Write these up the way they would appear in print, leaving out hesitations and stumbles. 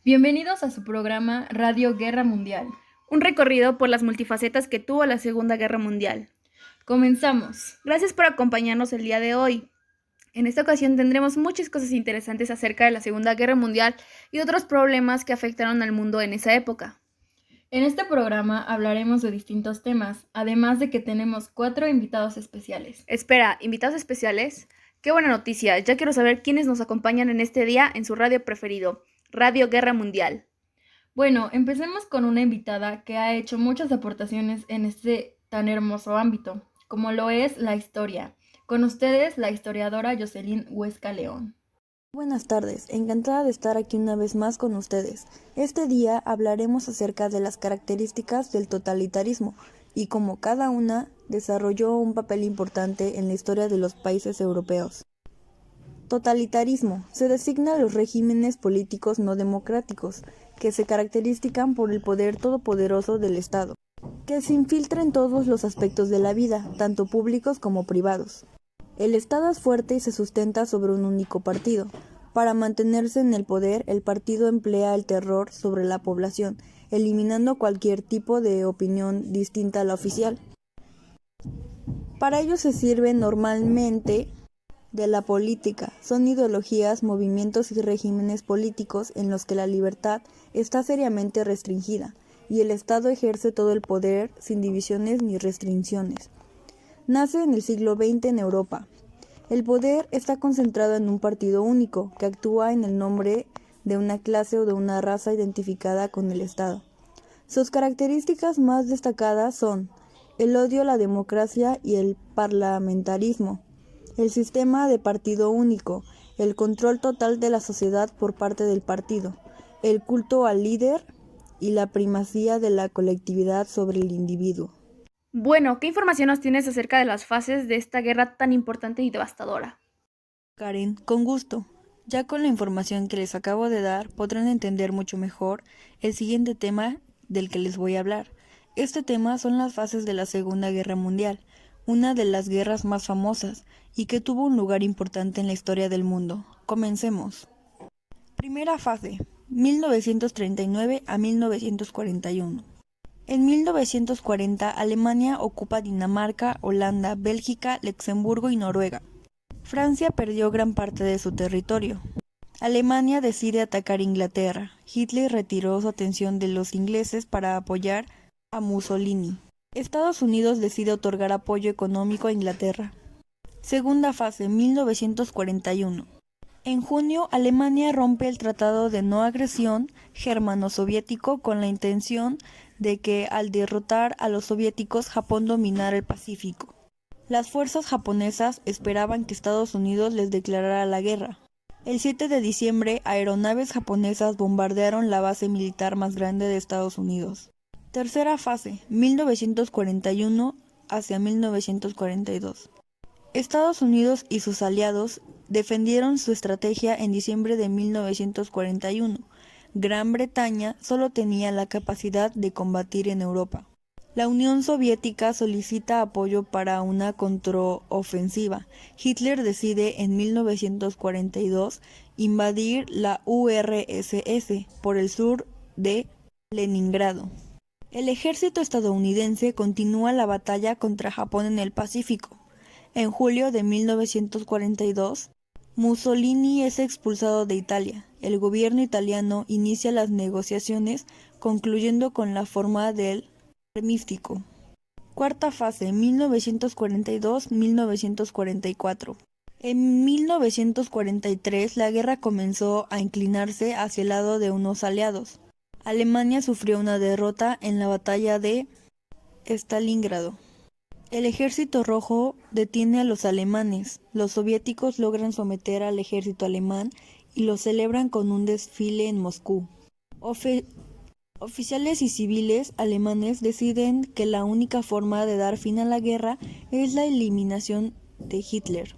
Bienvenidos a su programa Radio Guerra Mundial. Un recorrido por las multifacetas que tuvo la Segunda Guerra Mundial. Comenzamos. Gracias por acompañarnos el día de hoy. En esta ocasión tendremos muchas cosas interesantes acerca de la Segunda Guerra Mundial y otros problemas que afectaron al mundo en esa época. En este programa hablaremos de distintos temas, además de que tenemos 4 invitados especiales. Espera, ¿invitados especiales? ¡Qué buena noticia! Ya quiero saber quiénes nos acompañan en este día en su radio preferido, Radio Guerra Mundial. Bueno, empecemos con una invitada que ha hecho muchas aportaciones en este tan hermoso ámbito, como lo es la historia. Con ustedes, la historiadora Jocelyn Huesca León. Buenas tardes, encantada de estar aquí una vez más con ustedes. Este día hablaremos acerca de las características del totalitarismo y cómo cada una desarrolló un papel importante en la historia de los países europeos. Totalitarismo se designa a los regímenes políticos no democráticos, que se caracterizan por el poder todopoderoso del Estado, que se infiltra en todos los aspectos de la vida, tanto públicos como privados. El Estado es fuerte y se sustenta sobre un único partido. Para mantenerse en el poder, el partido emplea el terror sobre la población, eliminando cualquier tipo de opinión distinta a la oficial. Para ello se sirve normalmente de la política. Son ideologías, movimientos y regímenes políticos en los que la libertad está seriamente restringida y el Estado ejerce todo el poder sin divisiones ni restricciones. Nace en el siglo XX en Europa. El poder está concentrado en un partido único, que actúa en el nombre de una clase o de una raza identificada con el Estado. Sus características más destacadas son el odio a la democracia y el parlamentarismo, el sistema de partido único, el control total de la sociedad por parte del partido, el culto al líder y la primacía de la colectividad sobre el individuo. Bueno, ¿qué información nos tienes acerca de las fases de esta guerra tan importante y devastadora? Karen, con gusto. Ya con la información que les acabo de dar, podrán entender mucho mejor el siguiente tema del que les voy a hablar. Este tema son las fases de la Segunda Guerra Mundial, una de las guerras más famosas y que tuvo un lugar importante en la historia del mundo. Comencemos. Primera fase, 1939 a 1941. En 1940, Alemania ocupa Dinamarca, Holanda, Bélgica, Luxemburgo y Noruega. Francia perdió gran parte de su territorio. Alemania decide atacar Inglaterra. Hitler retiró su atención de los ingleses para apoyar a Mussolini. Estados Unidos decide otorgar apoyo económico a Inglaterra. Segunda fase, 1941. En junio, Alemania rompe el Tratado de No Agresión germano-soviético con la intención de que, al derrotar a los soviéticos, Japón dominara el Pacífico. Las fuerzas japonesas esperaban que Estados Unidos les declarara la guerra. El 7 de diciembre, aeronaves japonesas bombardearon la base militar más grande de Estados Unidos. Tercera fase, 1941 hacia 1942. Estados Unidos y sus aliados defendieron su estrategia en diciembre de 1941. Gran Bretaña solo tenía la capacidad de combatir en Europa. La Unión Soviética solicita apoyo para una contraofensiva. Hitler decide en 1942 invadir la URSS por el sur de Leningrado. El ejército estadounidense continúa la batalla contra Japón en el Pacífico. En julio de 1942, Mussolini es expulsado de Italia. El gobierno italiano inicia las negociaciones, concluyendo con la forma del armisticio. Cuarta fase, 1942-1944. En 1943, la guerra comenzó a inclinarse hacia el lado de unos aliados. Alemania sufrió una derrota en la batalla de Stalingrado. El ejército rojo detiene a los alemanes. Los soviéticos logran someter al ejército alemán y lo celebran con un desfile en Moscú. Oficiales y civiles alemanes deciden que la única forma de dar fin a la guerra es la eliminación de Hitler.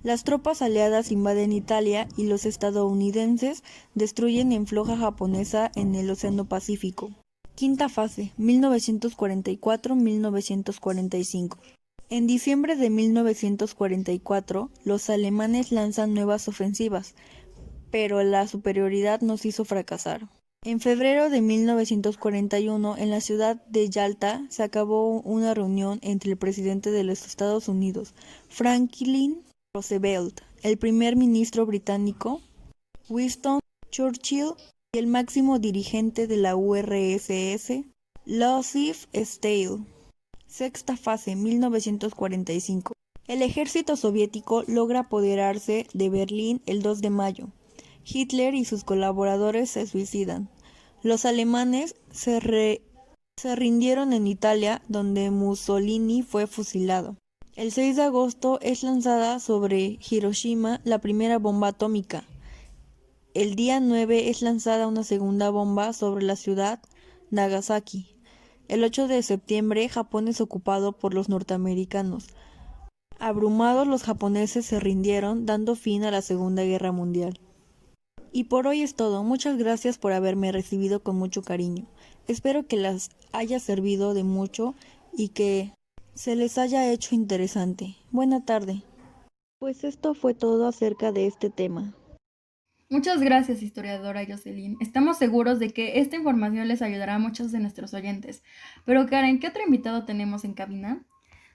Las tropas aliadas invaden Italia y los estadounidenses destruyen en flota japonesa en el Océano Pacífico. Quinta fase, 1944-1945. En diciembre de 1944, los alemanes lanzan nuevas ofensivas, pero la superioridad nos hizo fracasar. En febrero de 1941, en la ciudad de Yalta, se acabó una reunión entre el presidente de los Estados Unidos, Franklin Roosevelt, el primer ministro británico, Winston Churchill, y el máximo dirigente de la URSS, Joseph Stalin. Sexta fase, 1945. El ejército soviético logra apoderarse de Berlín el 2 de mayo. Hitler y sus colaboradores se suicidan. Los alemanes se rindieron en Italia, donde Mussolini fue fusilado. El 6 de agosto es lanzada sobre Hiroshima la primera bomba atómica. El día 9 es lanzada una segunda bomba sobre la ciudad Nagasaki. El 8 de septiembre Japón es ocupado por los norteamericanos. Abrumados, los japoneses se rindieron, dando fin a la Segunda Guerra Mundial. Y por hoy es todo. Muchas gracias por haberme recibido con mucho cariño. Espero que les haya servido de mucho y que se les haya hecho interesante. Buena tarde. Pues esto fue todo acerca de este tema. Muchas gracias, historiadora Jocelyn. Estamos seguros de que esta información les ayudará a muchos de nuestros oyentes. Pero Karen, ¿qué otro invitado tenemos en cabina?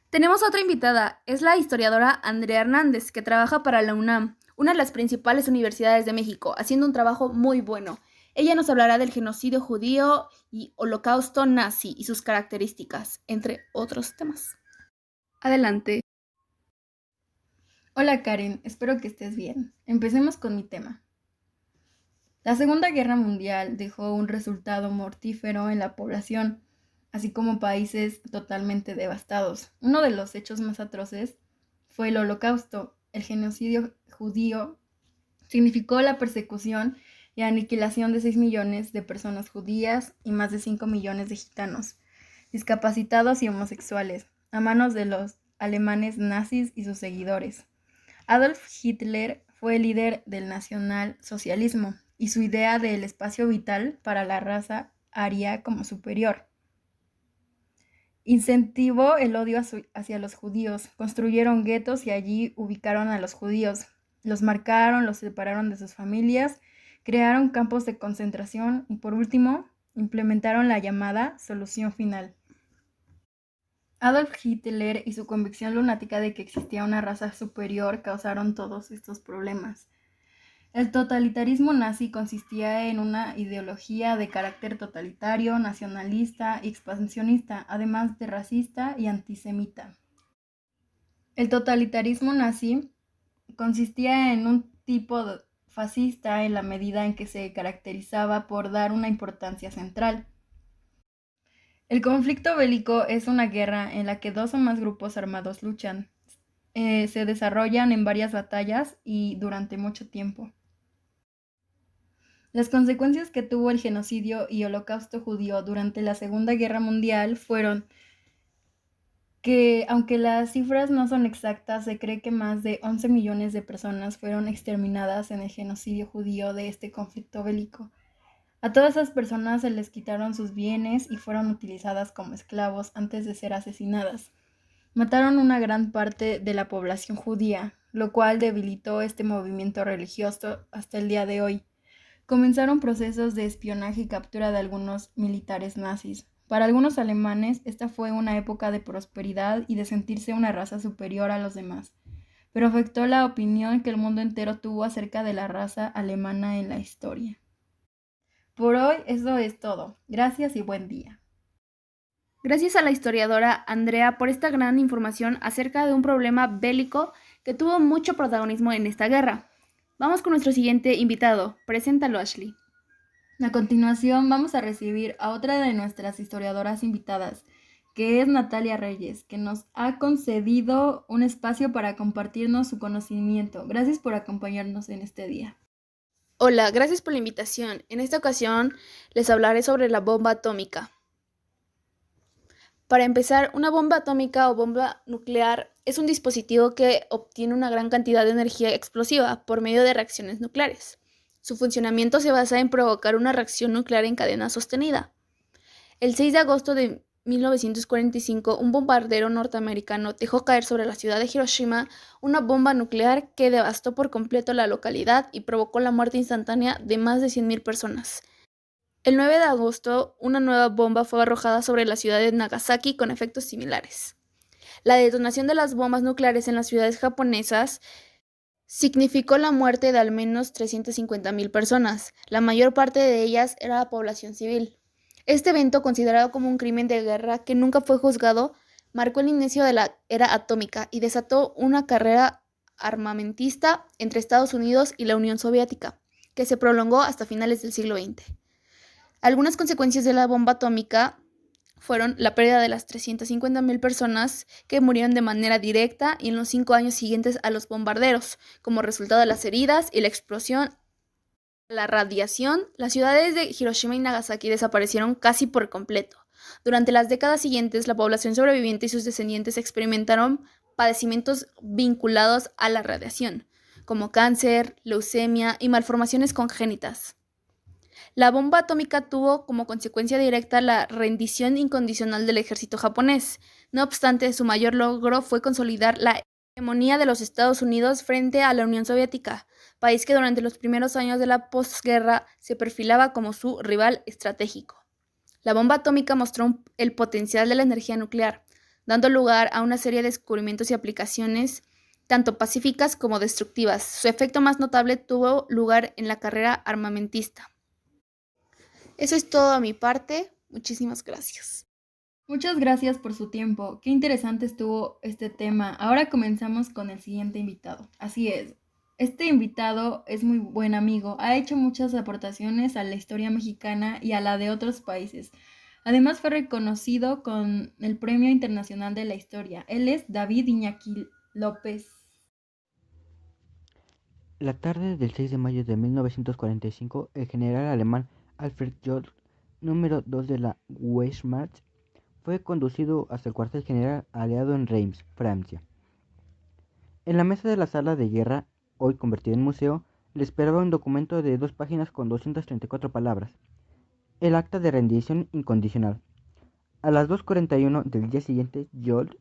Tenemos otra invitada, es la historiadora Andrea Hernández, que trabaja para la UNAM, una de las principales universidades de México, haciendo un trabajo muy bueno. Ella nos hablará del genocidio judío y holocausto nazi y sus características, entre otros temas. Adelante. Hola Karen, espero que estés bien. Empecemos con mi tema. La Segunda Guerra Mundial dejó un resultado mortífero en la población, así como países totalmente devastados. Uno de los hechos más atroces fue el Holocausto. El genocidio judío significó la persecución y aniquilación de 6 millones de personas judías y más de 5 millones de gitanos, discapacitados y homosexuales, a manos de los alemanes nazis y sus seguidores. Adolf Hitler fue el líder del nacionalsocialismo y su idea del espacio vital para la raza aria como superior. Incentivó el odio hacia los judíos, construyeron guetos y allí ubicaron a los judíos, los marcaron, los separaron de sus familias, crearon campos de concentración y por último implementaron la llamada solución final. Adolf Hitler y su convicción lunática de que existía una raza superior causaron todos estos problemas. El totalitarismo nazi consistía en una ideología de carácter totalitario, nacionalista y expansionista, además de racista y antisemita. El totalitarismo nazi consistía en un tipo fascista en la medida en que se caracterizaba por dar una importancia central. El conflicto bélico es una guerra en la que dos o más grupos armados luchan. Se desarrollan en varias batallas y durante mucho tiempo. Las consecuencias que tuvo el genocidio y holocausto judío durante la Segunda Guerra Mundial fueron que, aunque las cifras no son exactas, se cree que más de 11 millones de personas fueron exterminadas en el genocidio judío de este conflicto bélico. A todas esas personas se les quitaron sus bienes y fueron utilizadas como esclavos antes de ser asesinadas. Mataron una gran parte de la población judía, lo cual debilitó este movimiento religioso hasta el día de hoy. Comenzaron procesos de espionaje y captura de algunos militares nazis. Para algunos alemanes, esta fue una época de prosperidad y de sentirse una raza superior a los demás, pero afectó la opinión que el mundo entero tuvo acerca de la raza alemana en la historia. Por hoy eso es todo. Gracias y buen día. Gracias a la historiadora Andrea por esta gran información acerca de un problema bélico que tuvo mucho protagonismo en esta guerra. Vamos con nuestro siguiente invitado. Preséntalo, Ashley. A continuación vamos a recibir a otra de nuestras historiadoras invitadas, que es Natalia Reyes, que nos ha concedido un espacio para compartirnos su conocimiento. Gracias por acompañarnos en este día. Hola, gracias por la invitación. En esta ocasión les hablaré sobre la bomba atómica. Para empezar, una bomba atómica o bomba nuclear es un dispositivo que obtiene una gran cantidad de energía explosiva por medio de reacciones nucleares. Su funcionamiento se basa en provocar una reacción nuclear en cadena sostenida. El 6 de agosto de 1945, un bombardero norteamericano dejó caer sobre la ciudad de Hiroshima una bomba nuclear que devastó por completo la localidad y provocó la muerte instantánea de más de 100,000 personas. El 9 de agosto, una nueva bomba fue arrojada sobre la ciudad de Nagasaki con efectos similares. La detonación de las bombas nucleares en las ciudades japonesas significó la muerte de al menos 350.000 personas. La mayor parte de ellas era la población civil. Este evento, considerado como un crimen de guerra que nunca fue juzgado, marcó el inicio de la era atómica y desató una carrera armamentista entre Estados Unidos y la Unión Soviética, que se prolongó hasta finales del siglo XX. Algunas consecuencias de la bomba atómica fueron la pérdida de las 350.000 personas que murieron de manera directa y en los 5 años siguientes a los bombarderos, como resultado de las heridas y la explosión. La radiación, las ciudades de Hiroshima y Nagasaki desaparecieron casi por completo. Durante las décadas siguientes, la población sobreviviente y sus descendientes experimentaron padecimientos vinculados a la radiación, como cáncer, leucemia y malformaciones congénitas. La bomba atómica tuvo como consecuencia directa la rendición incondicional del ejército japonés. No obstante, su mayor logro fue consolidar la hegemonía de los Estados Unidos frente a la Unión Soviética, país que durante los primeros años de la posguerra se perfilaba como su rival estratégico. La bomba atómica mostró el potencial de la energía nuclear, dando lugar a una serie de descubrimientos y aplicaciones tanto pacíficas como destructivas. Su efecto más notable tuvo lugar en la carrera armamentista. Eso es todo a mi parte. Muchísimas gracias. Muchas gracias por su tiempo. Qué interesante estuvo este tema. Ahora comenzamos con el siguiente invitado. Así es. Este invitado es muy buen amigo. Ha hecho muchas aportaciones a la historia mexicana y a la de otros países. Además fue reconocido con el Premio Internacional de la Historia. Él es David Iñaki López. La tarde del 6 de mayo de 1945, el general alemán Alfred Jodl, número 2 de la Wehrmacht, fue conducido hasta el cuartel general aliado en Reims, Francia. En la mesa de la sala de guerra, hoy convertida en museo, le esperaba un documento de 2 páginas con 234 palabras, el acta de rendición incondicional. A las 2:41 del día siguiente, Jodl,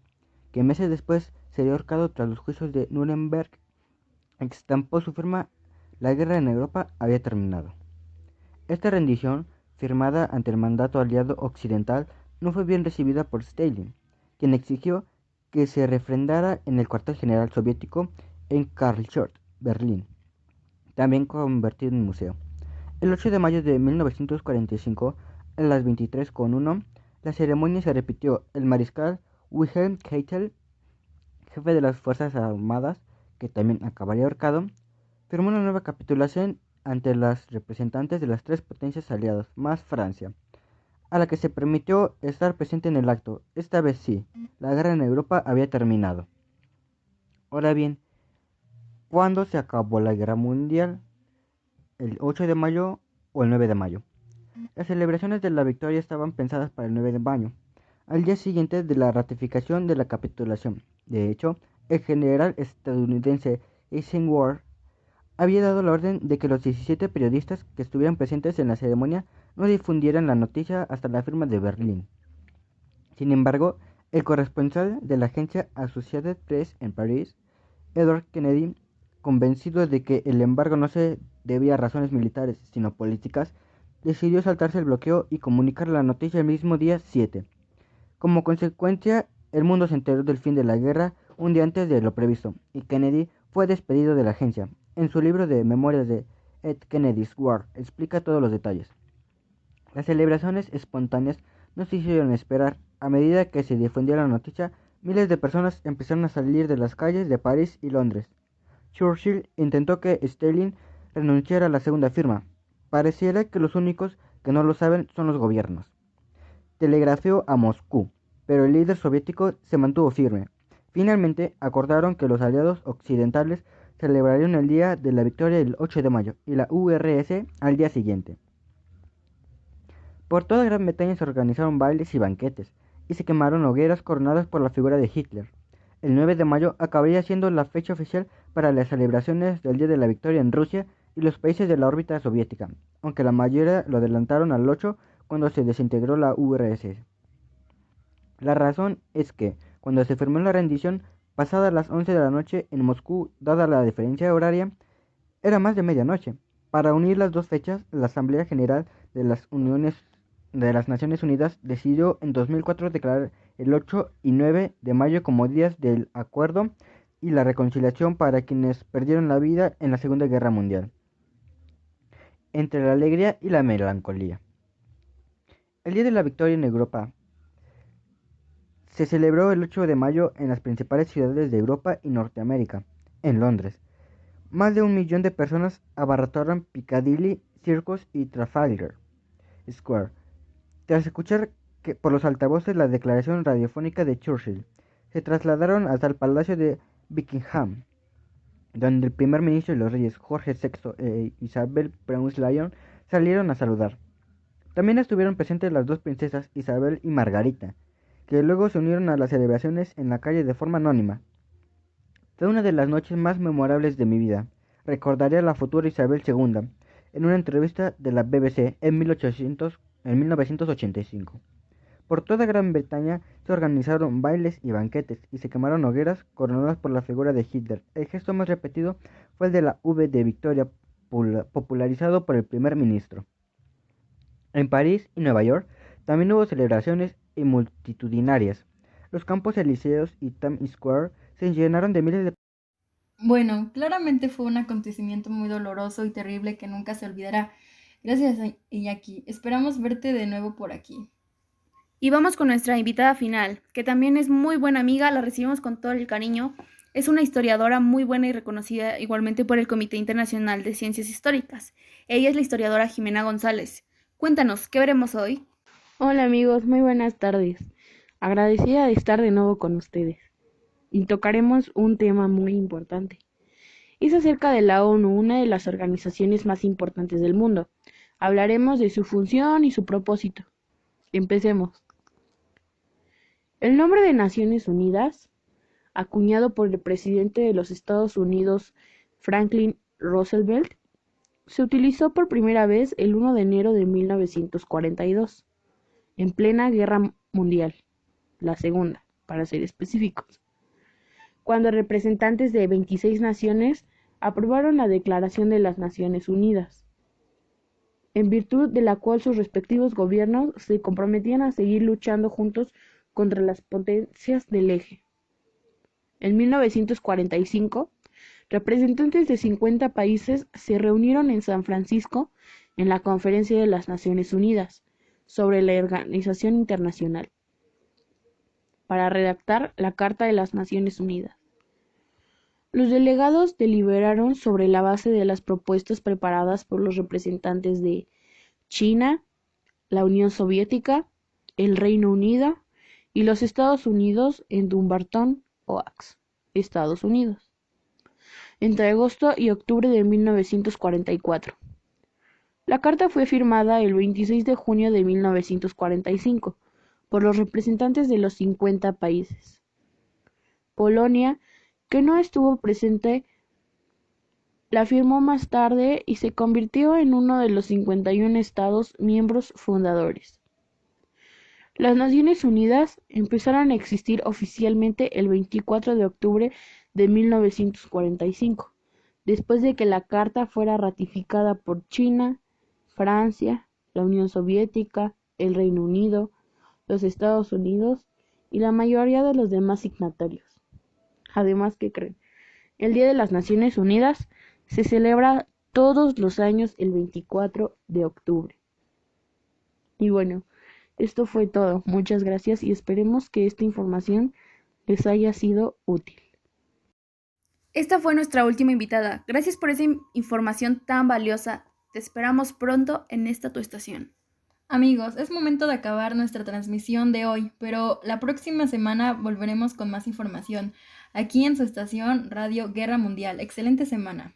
que meses después sería ahorcado tras los juicios de Nuremberg, estampó su firma. La guerra en Europa había terminado. Esta rendición, firmada ante el mandato aliado occidental, no fue bien recibida por Stalin, quien exigió que se refrendara en el cuartel general soviético en Karlsruhe, Berlín, también convertido en museo. El 8 de mayo de 1945, a las 23:01, la ceremonia se repitió. El mariscal Wilhelm Keitel, jefe de las Fuerzas Armadas, que también acabaría ahorcado, firmó una nueva capitulación ante las representantes de las 3 potencias aliadas, más Francia, a la que se permitió estar presente en el acto. Esta vez sí, la guerra en Europa había terminado. Ahora bien, ¿cuándo se acabó la guerra mundial? ¿El 8 de mayo o el 9 de mayo? Las celebraciones de la victoria estaban pensadas para el 9 de mayo, al día siguiente de la ratificación de la capitulación. De hecho, el general estadounidense Eisenhower había dado la orden de que los 17 periodistas que estuvieran presentes en la ceremonia no difundieran la noticia hasta la firma de Berlín. Sin embargo, el corresponsal de la agencia Associated Press en París, Edward Kennedy, convencido de que el embargo no se debía a razones militares, sino políticas, decidió saltarse el bloqueo y comunicar la noticia el mismo día 7. Como consecuencia, el mundo se enteró del fin de la guerra un día antes de lo previsto, y Kennedy fue despedido de la agencia. En su libro de memorias de Ed Kennedy's War, explica todos los detalles. Las celebraciones espontáneas no se hicieron esperar. A medida que se difundía la noticia, miles de personas empezaron a salir de las calles de París y Londres. Churchill intentó que Stalin renunciara a la segunda firma. Pareciera que los únicos que no lo saben son los gobiernos. Telegrafió a Moscú, pero el líder soviético se mantuvo firme. Finalmente acordaron que los aliados occidentales celebrarían el día de la victoria el 8 de mayo y la URSS al día siguiente. Por toda Gran Bretaña se organizaron bailes y banquetes, y se quemaron hogueras coronadas por la figura de Hitler. El 9 de mayo acabaría siendo la fecha oficial para las celebraciones del Día de la Victoria en Rusia y los países de la órbita soviética, aunque la mayoría lo adelantaron al 8 cuando se desintegró la URSS. La razón es que, cuando se firmó la rendición, pasadas las 11 de la noche en Moscú, dada la diferencia horaria, era más de medianoche. Para unir las dos fechas, la Asamblea General de las Naciones Unidas decidió en 2004 declarar el 8 y 9 de mayo como días del acuerdo y la reconciliación para quienes perdieron la vida en la Segunda Guerra Mundial, entre la alegría y la melancolía. El Día de la Victoria en Europa se celebró el 8 de mayo en las principales ciudades de Europa y Norteamérica. En Londres, más de 1 millón de personas abarrotaron Piccadilly Circus y Trafalgar Square, tras escuchar por los altavoces la declaración radiofónica de Churchill. Se trasladaron hasta el Palacio de Buckingham, donde el primer ministro y los reyes Jorge VI e Isabel Prince Lion salieron a saludar. También estuvieron presentes las dos princesas Isabel y Margarita, que luego se unieron a las celebraciones en la calle de forma anónima. Fue una de las noches más memorables de mi vida. Recordaré a la futura Isabel II en una entrevista de la BBC en 1985. Por toda Gran Bretaña se organizaron bailes y banquetes y se quemaron hogueras coronadas por la figura de Hitler. El gesto más repetido fue el de la V de Victoria, popularizado por el primer ministro. En París y Nueva York también hubo celebraciones y multitudinarias. Los campos elíseos y Times Square se llenaron de miles de... Bueno, claramente fue un acontecimiento muy doloroso y terrible que nunca se olvidará. Gracias, Iñaki. Esperamos verte de nuevo por aquí. Y vamos con nuestra invitada final, que también es muy buena amiga, la recibimos con todo el cariño. Es una historiadora muy buena y reconocida igualmente por el Comité Internacional de Ciencias Históricas. Ella es la historiadora Jimena González. Cuéntanos, ¿qué veremos hoy? Hola amigos, muy buenas tardes. Agradecida de estar de nuevo con ustedes. Y tocaremos un tema muy importante. Es acerca de la ONU, una de las organizaciones más importantes del mundo. Hablaremos de su función y su propósito. Empecemos. El nombre de Naciones Unidas, acuñado por el presidente de los Estados Unidos, Franklin Roosevelt, se utilizó por primera vez el 1 de enero de 1942, en plena Guerra Mundial, la segunda, para ser específicos, cuando representantes de 26 naciones aprobaron la Declaración de las Naciones Unidas, en virtud de la cual sus respectivos gobiernos se comprometían a seguir luchando juntos contra las potencias del eje. En 1945, representantes de 50 países se reunieron en San Francisco en la Conferencia de las Naciones Unidas sobre la Organización Internacional para redactar la Carta de las Naciones Unidas. Los delegados deliberaron sobre la base de las propuestas preparadas por los representantes de China, la Unión Soviética, el Reino Unido y los Estados Unidos en Dumbarton Oaks, Estados Unidos, entre agosto y octubre de 1944. La carta fue firmada el 26 de junio de 1945 por los representantes de los 50 países. Polonia, que no estuvo presente, la firmó más tarde y se convirtió en uno de los 51 estados miembros fundadores. Las Naciones Unidas empezaron a existir oficialmente el 24 de octubre de 1945, después de que la Carta fuera ratificada por China, Francia, la Unión Soviética, el Reino Unido, los Estados Unidos y la mayoría de los demás signatarios. Además, ¿qué creen? El Día de las Naciones Unidas se celebra todos los años el 24 de octubre. Y bueno, esto fue todo. Muchas gracias y esperemos que esta información les haya sido útil. Esta fue nuestra última invitada. Gracias por esa información tan valiosa. Te esperamos pronto en esta tu estación. Amigos, es momento de acabar nuestra transmisión de hoy, pero la próxima semana volveremos con más información aquí en su estación Radio Guerra Mundial. Excelente semana.